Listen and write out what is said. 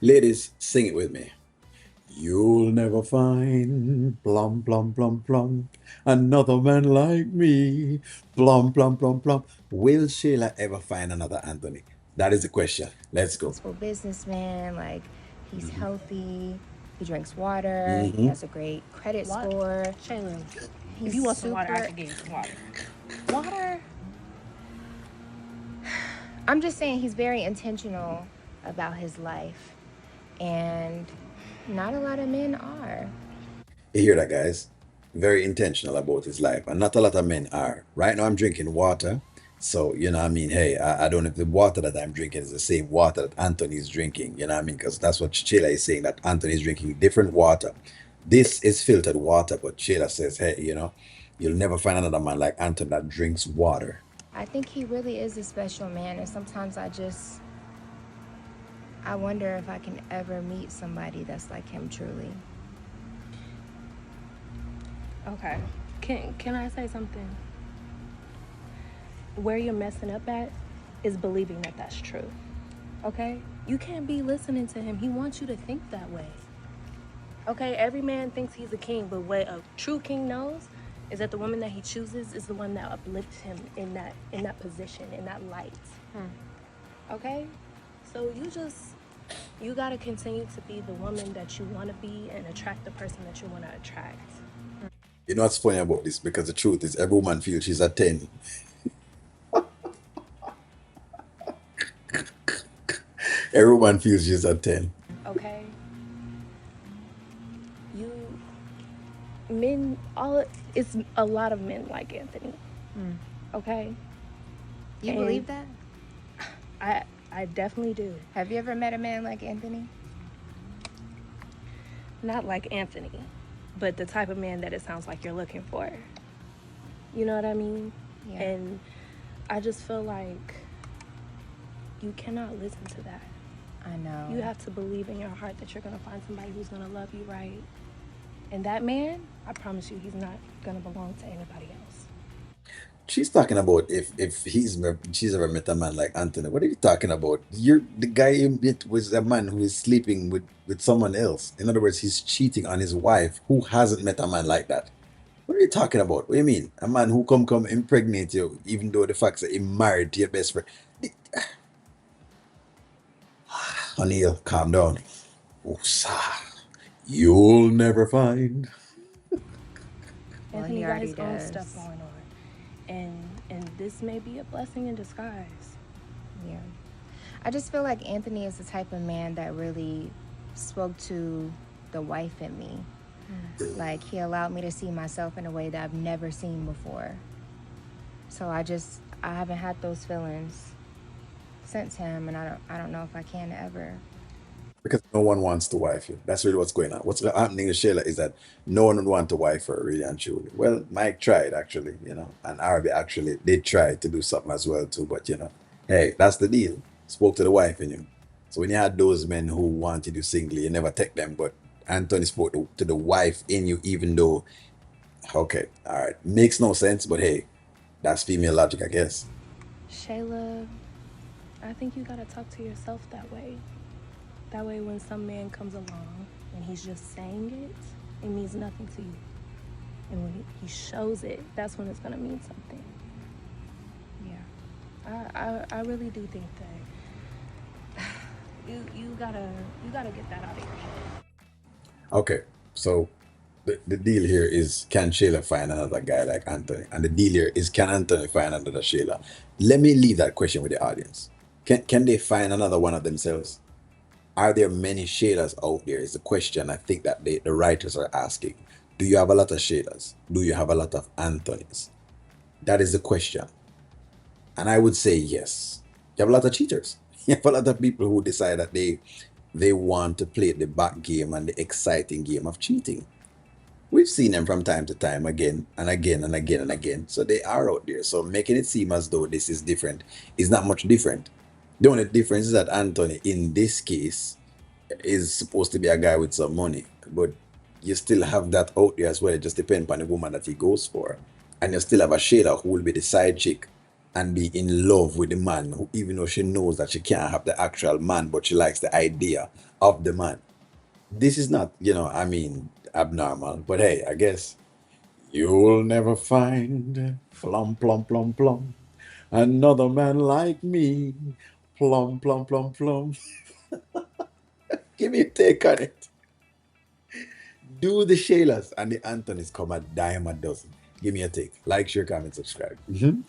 Ladies, sing it with me. You'll never find plum, plum, plum, plum, another man like me. Plum, plum, plum, plum. Will Shayla ever find another Anthony? That is the question. Let's go. Successful businessman. Like, he's Mhm. healthy. He drinks water. He Mhm. has a great credit What? score. Shayla, if He's you want some water, I super. can get you some water. Water? I'm just saying he's very intentional about his life, and not a lot of men are. You hear that, guys? Very intentional about his life, and not a lot of men are. Right now, I'm drinking water. So, you know what I mean? Hey, I don't know if the water that I'm drinking is the same water that Anthony is drinking. You know what I mean? Because that's what Sheila is saying, that Anthony is drinking different water. This is filtered water, but Sheila says, hey, you'll never find another man like Anthony that drinks water. I think he really is a special man, and sometimes I wonder if I can ever meet somebody that's like him truly. Okay. Can I say something? Where you're messing up at is believing that that's true. Okay? You can't be listening to him. He wants you to think that way. Okay? Every man thinks he's a king, but what a true king knows is that the woman that he chooses is the one that uplifts him in that position, in that light. Okay? So you got to continue to be the woman that you want to be and attract the person that you want to attract. You know what's funny about this? Because the truth is, every woman feels she's a 10. Every woman feels she's a 10. Okay? You men all it's a lot of men like Anthony. Okay? You And believe that? I definitely do. Have you ever met a man like Anthony? Not like Anthony, but the type of man that it sounds like you're looking for. You know what I mean? Yeah. And I just feel like you cannot listen to that. I know. You have to believe in your heart that you're going to find somebody who's going to love you right. And that man, I promise you, he's not going to belong to anybody else. She's talking about if she's ever met a man like Anthony. What are you talking about? You're the guy you met was a man who is sleeping with someone else. In other words, he's cheating on his wife. Who hasn't met a man like that? What are you talking about? What do you mean? A man who come impregnate you, even though the fact that he married to your best friend. O'Neill, calm down. Oosa. You'll never find. Well, he Anthony got already his own stuff does. going on. And this may be a blessing in disguise. Yeah. I just feel like Anthony is the type of man that really spoke to the wife in me. Like, he allowed me to see myself in a way that I've never seen before. So I haven't had those feelings since him, and I don't know if I can ever. Because no one wants to wife you. That's really what's going on. What's happening to Shayla is that no one would want to wife her, really and truly. Well, Mike tried actually, and Arby actually did try to do something as well too. But hey, that's the deal. Spoke to the wife in you. So when you had those men who wanted you singly, you never take them. But Anthony spoke to the wife in you, even though, okay, all right, makes no sense. But hey, that's female logic, I guess. Shayla, I think you got to talk to yourself that way. That way, when some man comes along and he's just saying it, it means nothing to you. And when he shows it, that's when it's going to mean something. Yeah. I really do think that you gotta get that out of your head. Okay, so the deal here is, can Shayla find another guy like Anthony? And the deal here is, can Anthony find another Shayla? Let me leave that question with the audience. Can they find another one of themselves? Are there many Shaylas out there? Is the question I think that the writers are asking. Do you have a lot of Shaylas? Do you have a lot of Anthonys? That is the question. And I would say yes. You have a lot of cheaters. You have a lot of people who decide that they want to play the back game and the exciting game of cheating. We've seen them from time to time, again and again and again and again. So they are out there. So making it seem as though this is different is not much different. The only difference is that Anthony, in this case, is supposed to be a guy with some money, but you still have that out there as well. It just depends on the woman that he goes for. And you still have a Shayla who will be the side chick and be in love with the man, who, even though she knows that she can't have the actual man, but she likes the idea of the man. This is not, I mean, abnormal. But hey, I guess you'll never find plum, plum, plum, plum. Another man like me. Plum, plum, plum, plum. Give me a take on it. Do the Shaylas and the Anthonys come a dime a dozen? Give me a take. Like, share, comment, subscribe. Mhm.